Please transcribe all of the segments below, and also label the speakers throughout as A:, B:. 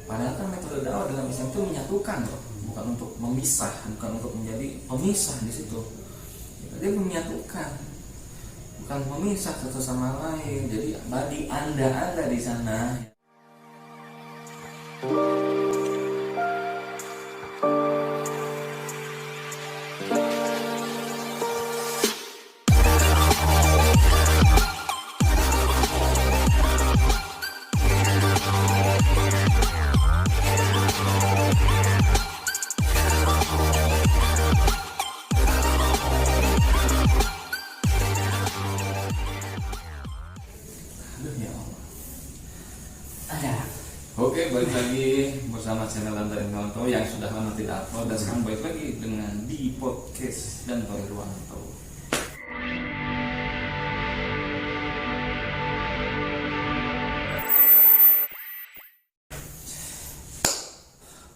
A: Padahal kan metode dakwah dalam Islam itu menyatukan loh, bukan untuk memisah, bukan untuk menjadi pemisah di situ. Dia menyatukan, bukan memisah satu sama lain. Jadi bagi anda di sana. Oke, balik lagi bersama channel Lantaran Kawanto yang sudah lama tidak upload, dan sekarang balik lagi dengan di podcast dan Ruanto.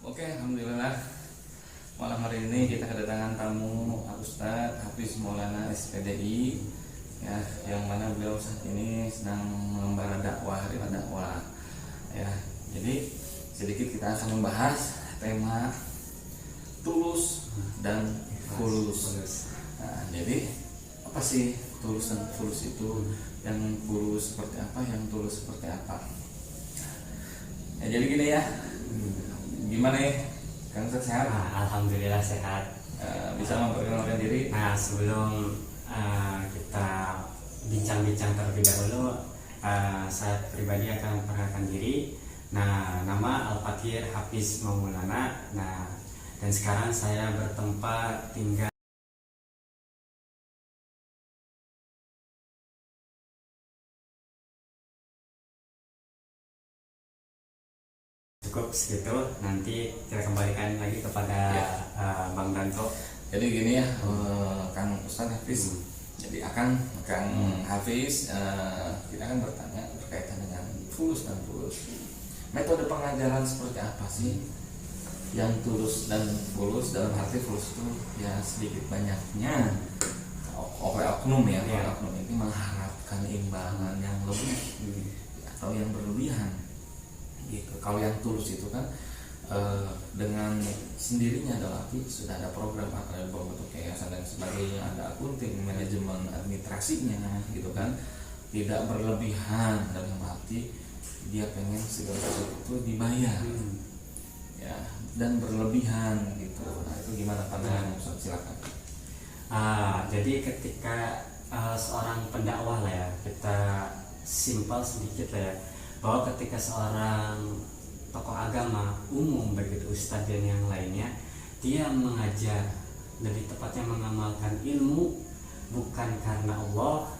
A: Oke, alhamdulillah malam hari ini kita kedatangan tamu Ustadz Hafiz Maulana SPDI, ya, yang mana beliau saat ini sedang mengembara dakwah, ya. Jadi sedikit kita akan membahas tema tulus dan fulus. Nah, jadi apa sih tulus dan fulus itu? Yang fulus seperti apa? Yang tulus seperti apa? Ya, jadi gini ya. Gimana ya? Kang sehat?
B: Alhamdulillah sehat.
A: Bisa memperkenalkan diri?
B: Nah, sebelum kita bincang-bincang terlebih dahulu, saya pribadi akan memperkenalkan diri. Nah, nama Al-Fakir Hafiz Maulana. Nah, dan sekarang saya bertempat tinggal cukup segitu. Nanti kita kembalikan lagi kepada Bang Danto.
A: Jadi gini ya, Kang Ustadz Hafiz. Jadi Kang Hafiz, kita akan bertanya berkaitan dengan fulus dan fulus. Metode pengajaran seperti apa sih yang tulus dan fulus? Dalam arti fulus itu ya sedikit banyaknya oleh oknum ya, oleh oknum ini mengharapkan imbangan yang lebih atau yang berlebihan gitu. Kalau yang tulus itu kan dengan sendirinya, dalam arti sudah ada program, ada bentuk yayasan dan sebagainya, ada akunting, manajemen administrasinya gitu kan, tidak berlebihan dalam arti dia pengen segala sesuatu itu dibayar, ya, dan berlebihan gitu. Nah, itu gimana pandangan Ustaz? Silakan.
B: Jadi ketika seorang pendakwah lah ya, kita simpel sedikit lah ya, bahwa ketika seorang tokoh agama umum, begitu ustadz dan yang lainnya, dia mengajar, lebih tepatnya mengamalkan ilmu bukan karena Allah,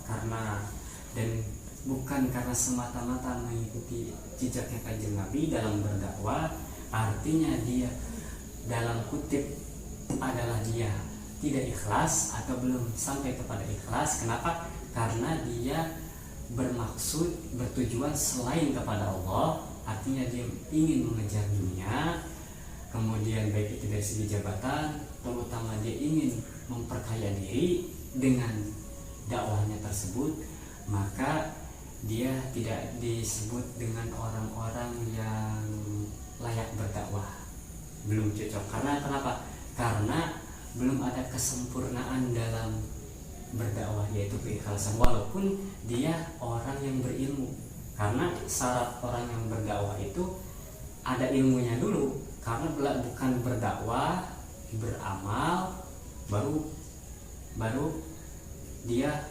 B: dan bukan karena semata-mata mengikuti jejaknya Kanjeng Nabi dalam berdakwah. Artinya dia dalam kutip adalah dia tidak ikhlas atau belum sampai kepada ikhlas. Kenapa? Karena dia bertujuan selain kepada Allah. Artinya dia ingin mengejar dunia, kemudian baik itu dari segi jabatan, terutama dia ingin memperkaya diri dengan dakwahnya tersebut. Maka dia tidak disebut dengan orang-orang yang layak berdakwah, belum cocok. Karena kenapa? Karena belum ada kesempurnaan dalam berdakwah, yaitu keikhlasan, walaupun dia orang yang berilmu. Karena syarat orang yang berdakwah itu ada ilmunya dulu. Karena bukan berdakwah, beramal, baru dia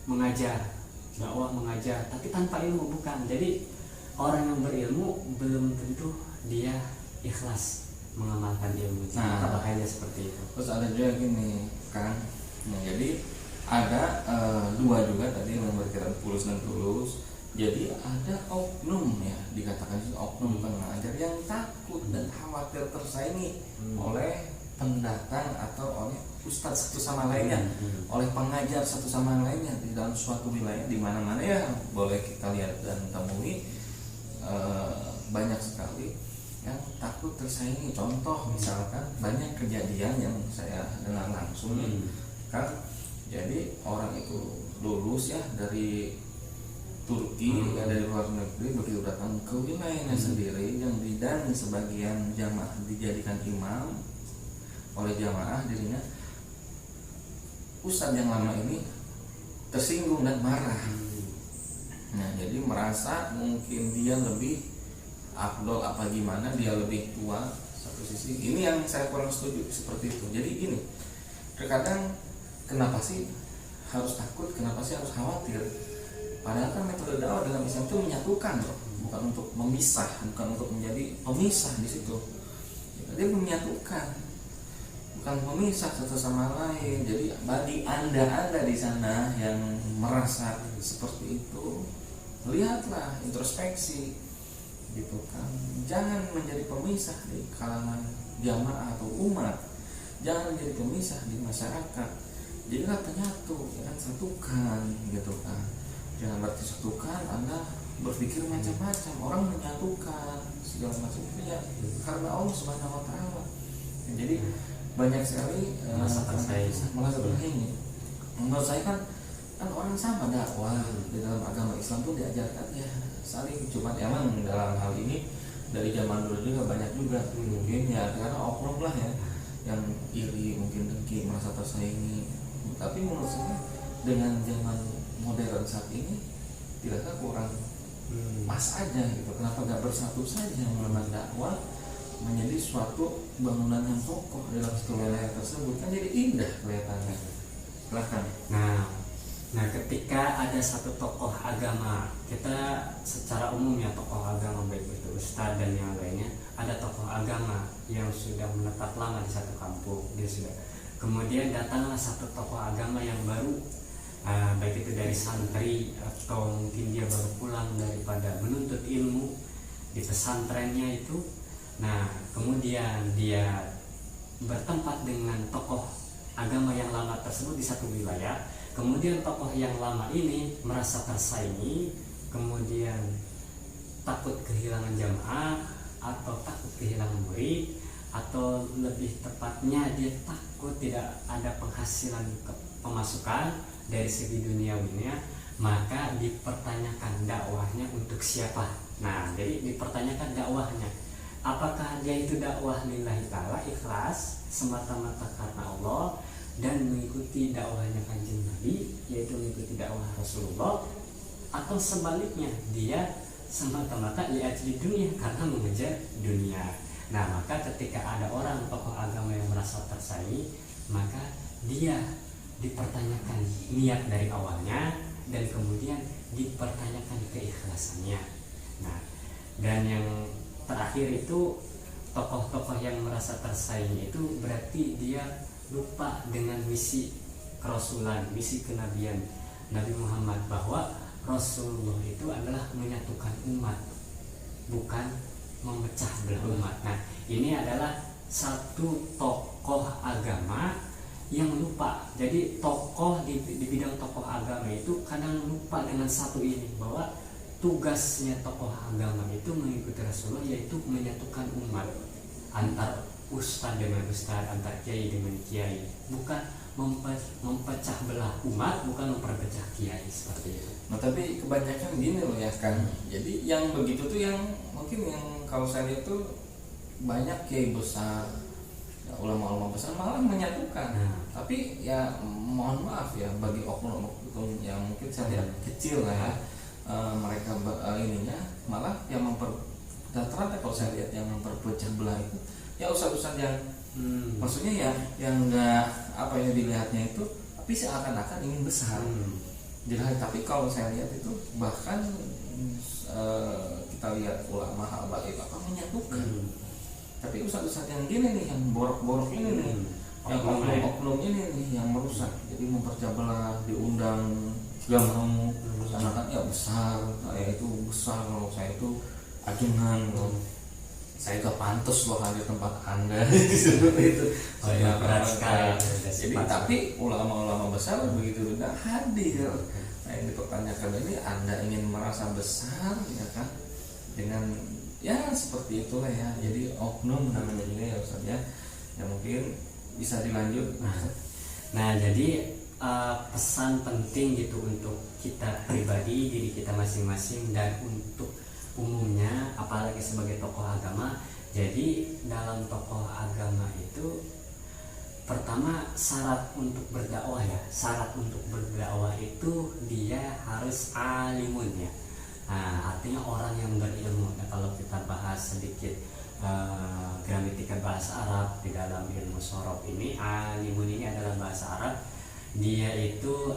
B: mengajar, dakwah mengajar, tapi tanpa ilmu, bukan. Jadi orang yang berilmu belum tentu dia ikhlas mengamalkan ilmu. Nah, bahayanya seperti itu.
A: Terus ada juga gini kan, nah, jadi ada dua juga tadi yang berkaitan fulus dan tulus. Jadi ada oknum, ya, dikatakan itu oknum pengajar yang takut dan khawatir tersaingi oleh pendatang atau oleh ustadz satu sama lainnya, oleh pengajar satu sama lainnya di dalam suatu wilayah, di mana-mana ya boleh kita lihat dan temui, banyak sekali yang takut tersaingi. Contoh misalkan banyak kejadian yang saya dengar langsung kan, jadi orang itu lulus ya dari Turki, dari luar negeri, begitu datang ke wilayahnya sendiri dia dan sebagian jamaah dijadikan imam oleh jamaah dirinya, ustadz yang lama ini tersinggung dan marah. Nah, jadi merasa mungkin dia lebih afdol apa gimana, dia lebih tua satu sisi. Ini yang saya kurang setuju seperti itu. Jadi gini, terkadang kenapa sih harus takut, kenapa sih harus khawatir? Padahal kan metode dakwah dalam Islam itu menyatukan loh, bukan untuk memisah, bukan untuk menjadi pemisah di situ. Dia menyatukan, bukan memisah satu sama lain. Jadi bagi anda di sana yang merasa seperti itu, lihatlah, introspeksi, gitu kan. Jangan menjadi pemisah di kalangan jamaah atau umat, jangan menjadi pemisah di masyarakat. Jadilah penyatu, jangan satukan, gitu kan. Jangan berarti satukan Anda berpikir macam-macam. Orang menyatukan segala macam itu ya karena Allah Subhanahu Wa Taala. Jadi banyak sekali merasa bersaing. Menurut saya kan orang sama dakwah di dalam agama Islam itu diajarkan ya saling, cuma emang dalam hal ini dari zaman dulu juga banyak juga mungkin ya karena oknum lah ya yang iri, mungkin dengki, merasa tersaingi. Tapi menurut saya dengan zaman modern saat ini tidakkah kurang pas aja gitu? Kenapa nggak bersatu saja mengenai dakwah menjadi suatu bangunan yang kokoh dalam satu wilayah tersebut, kan jadi indah kelihatannya. Silahkan.
B: Nah, ketika ada satu tokoh agama, kita secara umum ya tokoh agama baik itu ustadz dan yang lainnya, ada tokoh agama yang sudah menetap lama di satu kampung, dia sudah. Kemudian datanglah satu tokoh agama yang baru, baik itu dari santri atau mungkin dia baru pulang daripada menuntut ilmu di pesantrennya itu. Nah, kemudian dia bertempat dengan tokoh agama yang lama tersebut di satu wilayah. Kemudian tokoh yang lama ini merasa tersaingi, kemudian takut kehilangan jamaah atau takut kehilangan murid, atau lebih tepatnya dia takut tidak ada penghasilan pemasukan dari segi duniawinya, maka dipertanyakan dakwahnya untuk siapa. Nah, jadi dipertanyakan dakwahnya, apakah dia itu dakwah lillahi ta'ala, ikhlas semata-mata karena Allah dan mengikuti dakwahnya Kanjeng Nabi, yaitu mengikuti dakwah Rasulullah, atau sebaliknya dia semata-mata liajli dunia karena mengejar dunia. Nah, maka ketika ada orang tokoh agama yang merasa tersaingi, maka dia dipertanyakan niat dari awalnya dan kemudian dipertanyakan keikhlasannya. Nah, dan yang terakhir itu tokoh-tokoh yang merasa tersaingi itu berarti dia lupa dengan misi kerasulan, misi kenabian Nabi Muhammad, bahwa Rasulullah itu adalah menyatukan umat, bukan memecah belah umat. Nah, ini adalah satu tokoh agama yang lupa. Jadi tokoh di bidang tokoh agama itu kadang lupa dengan satu ini, bahwa tugasnya tokoh agama itu mengikuti Rasulullah, yaitu menyatukan umat, antar ustadz dengan ustadz, antar kiai dengan kiai, bukan mempecah belah umat, bukan memperpecah kiai, seperti itu.
A: Nah, tapi kebanyakan gini loh ya kan. Jadi yang begitu tuh yang mungkin yang kalau saya lihat tuh banyak kiai besar, ya, ulama-ulama besar malah menyatukan. Tapi ya mohon maaf ya bagi oknum-oknum yang mungkin saya lihat kecil lah ya, mereka ininya malah yang rata-rata kalau saya lihat yang memperpecah belah itu ya ustadz-ustadz yang maksudnya ya yang enggak apa yang dilihatnya itu tapi seakan-akan ingin besar. Jadi tapi kalau saya lihat itu bahkan kita lihat ulama habaib apa menyatukan. Tapi ustadz-ustadz yang gini nih, yang borok-borok ini nih, yang oknum ini nih yang merusak. Jadi memperpecah belah, diundang gak mau, seakan-akan ya besar, saya itu besar loh, saya itu ajengan loh, saya gak pantas loh hadir tempat anda itu. Saya berat sekali. Jadi tapi ulama-ulama besar begitu sudah hadir. Nah, yang dipertanyakan ini, anda ingin merasa besar ya kan, dengan ya seperti itulah ya. Jadi oknum namanya juga ya Ustaz ya, yang mungkin bisa dilanjut.
B: Nah, jadi pesan penting gitu untuk kita pribadi, diri kita masing-masing, dan untuk umumnya, apalagi sebagai tokoh agama. Jadi dalam tokoh agama itu pertama syarat untuk berdakwah ya, syarat untuk berdakwah itu dia harus alimun ya. Nah, artinya orang yang berilmu. Nah, kalau kita bahas sedikit gramatika bahasa Arab di dalam ilmu sorof ini, alimun ini adalah bahasa Arab. Dia itu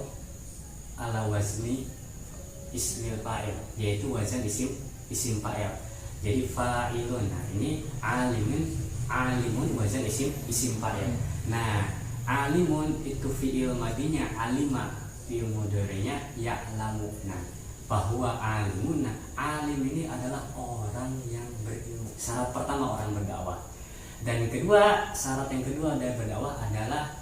B: ala wazni ismil fa'il, yaitu wazan isim fa'il. Jadi fa'ilun. Nah, ini alimun wazan isim fa'il. Nah, alimun itu fi'il madinya, alima fi'il mudhari'nya ya'lamu. Nah, bahwa alimun, nah, alim ini adalah orang yang berilmu. Syarat pertama orang berdakwah. Dan yang kedua, syarat yang kedua dari berdakwah adalah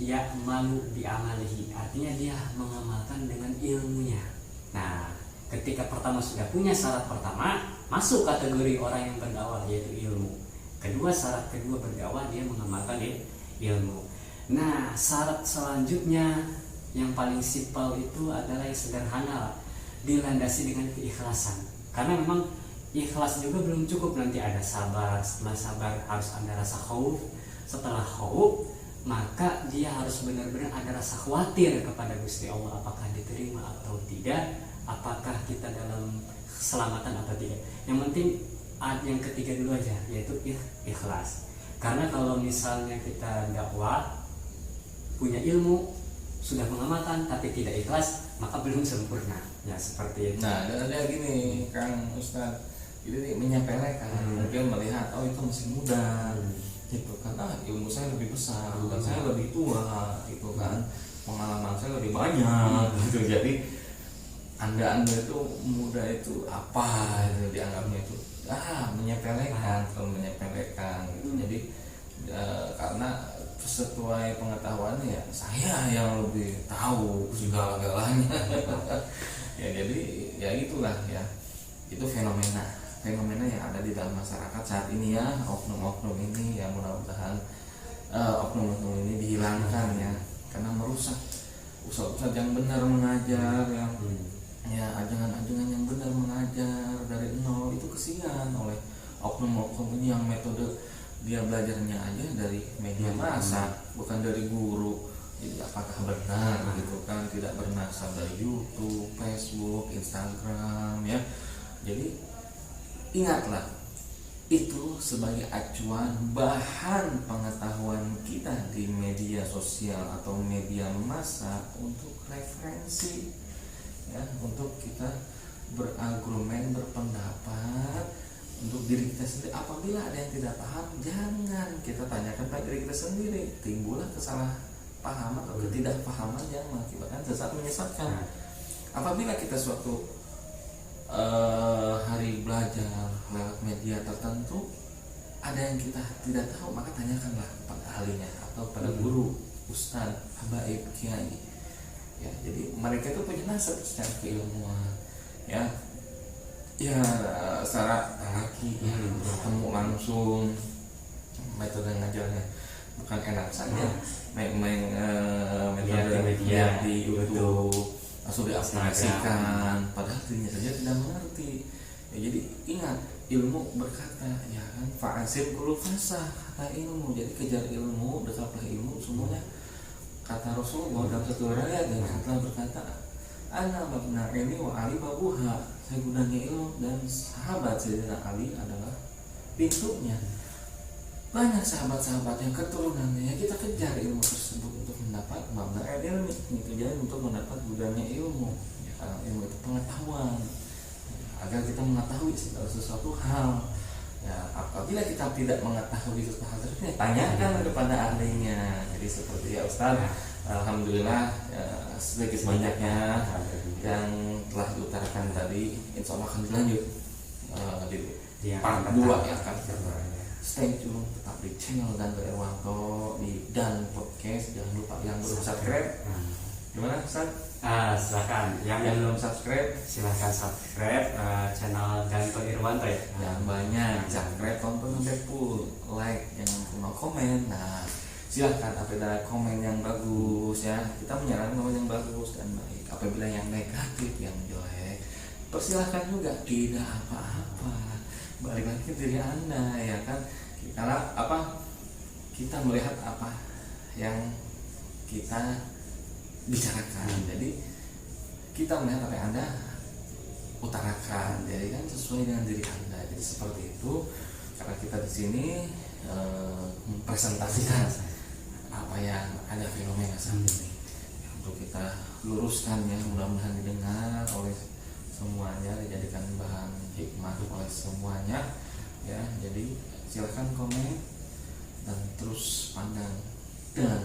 B: ya'malu bi'amalihi, artinya dia mengamalkan dengan ilmunya. Nah, ketika pertama sudah punya syarat pertama, masuk kategori orang yang berdakwah, yaitu ilmu. Kedua, syarat kedua berdakwah dia mengamalkan ilmu. Nah, syarat selanjutnya yang paling simpel itu adalah yang sederhana, dilandasi dengan keikhlasan. Karena memang ikhlas juga belum cukup, nanti ada sabar, setelah sabar harus ada rasa khauf, setelah khauf maka dia harus benar-benar ada rasa khawatir kepada Gusti Allah, apakah diterima atau tidak, apakah kita dalam keselamatan atau tidak. Yang penting yang ketiga dulu aja, yaitu ikhlas. Karena kalau misalnya kita dakwah, punya ilmu, sudah mengamalkan tapi tidak ikhlas, maka belum sempurna. Ya seperti itu.
A: Nah, ada gini Kang Ustadz, jadi menyepelekan, mungkin melihat itu masih muda, gitu kan, ilmu saya lebih besar, dan saya lebih tua, gitu kan, pengalaman saya lebih banyak, gitu. Jadi anda itu muda itu apa itu dianggapnya itu menyepelekan, terlalu menyepelekan, gitu. Jadi karena sesuai pengetahuannya ya saya yang lebih tahu segala-galanya. Ya jadi ya itulah ya, itu fenomena yang ada di dalam masyarakat saat ini ya, oknum-oknum ini ya, mudah-mudahan oknum-oknum ini dihilangkan ya, karena merusak ustadz yang benar mengajar ya ajangan-ajangan yang benar mengajar dari nol itu kesian oleh oknum-oknum ini yang metode dia belajarnya aja dari media massa, bukan dari guru. Jadi apakah benar gitu kan, tidak berasal dari YouTube, Facebook, Instagram ya. Jadi ingatlah, itu sebagai acuan bahan pengetahuan kita di media sosial atau media massa untuk referensi ya, untuk kita berargumen, berpendapat untuk diri kita sendiri. Apabila ada yang tidak paham, jangan kita tanyakan pada diri kita sendiri, timbullah kesalahpahaman atau ketidakpahaman yang mengakibatkan sesat menyesatkan. Apabila kita suatu hari belajar lewat media tertentu, ada yang kita tidak tahu, maka tanyakanlah pada ahlinya atau pada guru, ustadz, habaib, kiai ya. Jadi mereka itu punya nasab secara keilmuan ya, secara laki bertemu langsung, metode ngajarnya bukan enak saja main metode media di YouTube langsung diaplikasikan, padahal dirinya saja tidak mengerti ya. Jadi ingat, ilmu berkata ya kan, fa'asir kullu fasah, kata ilmu. Jadi kejar ilmu, dekatlah ilmu semuanya. Kata Rasulullah dalam satu riwayat yang telah berkata, ana mabna ilmi wa ali babuha, saya gunanya ilmu dan sahabat Sayyidina Ali adalah pintunya. Banyak sahabat-sahabat yang keturunannya, ya kita kejar ilmu tersebut untuk mendapat mabna ilmi, itu jadi untuk mendapat gudangnya ilmu ya, karena ilmu itu pengetahuan agar kita mengetahui segala sesuatu hal ya. Apabila kita tidak mengetahui sesuatu hal tersebut, tanyakan kepada ahlinya. Jadi seperti ya Ustaz, alhamdulillah ya, sedikit banyaknya yang telah diutarakan tadi, insya Allah akan dilanjut di part 2 ya kan. Stay tune, tetap di channel Dan Irwanto di Dan Podcast. Jangan lupa yang belum subscribe, gimana Ustaz?
B: Silakan yang belum subscribe, silakan subscribe channel Danto Irwanto ya.
A: Jangan banyak, subscribe, tonton sampai full, like, jangan lupa komen. Nah, silahkan apabila komen yang bagus ya, kita menyarankan komen yang bagus dan baik. Apabila yang negatif, yang jelek, persilahkan juga, tidak apa-apa, balik lagi ke diri Anda ya kan. Kita melihat apa yang kita bicarakan, jadi kita melihat apa yang Anda utarakan, jadi kan sesuai dengan diri Anda. Jadi seperti itu, karena kita di sini mempresentasikan apa yang ada fenomena saat ini untuk kita luruskan ya, mudah-mudahan didengar oleh semuanya, dijadikan bahan hikmah oleh semuanya ya. Jadi silakan komen dan terus pandang dengan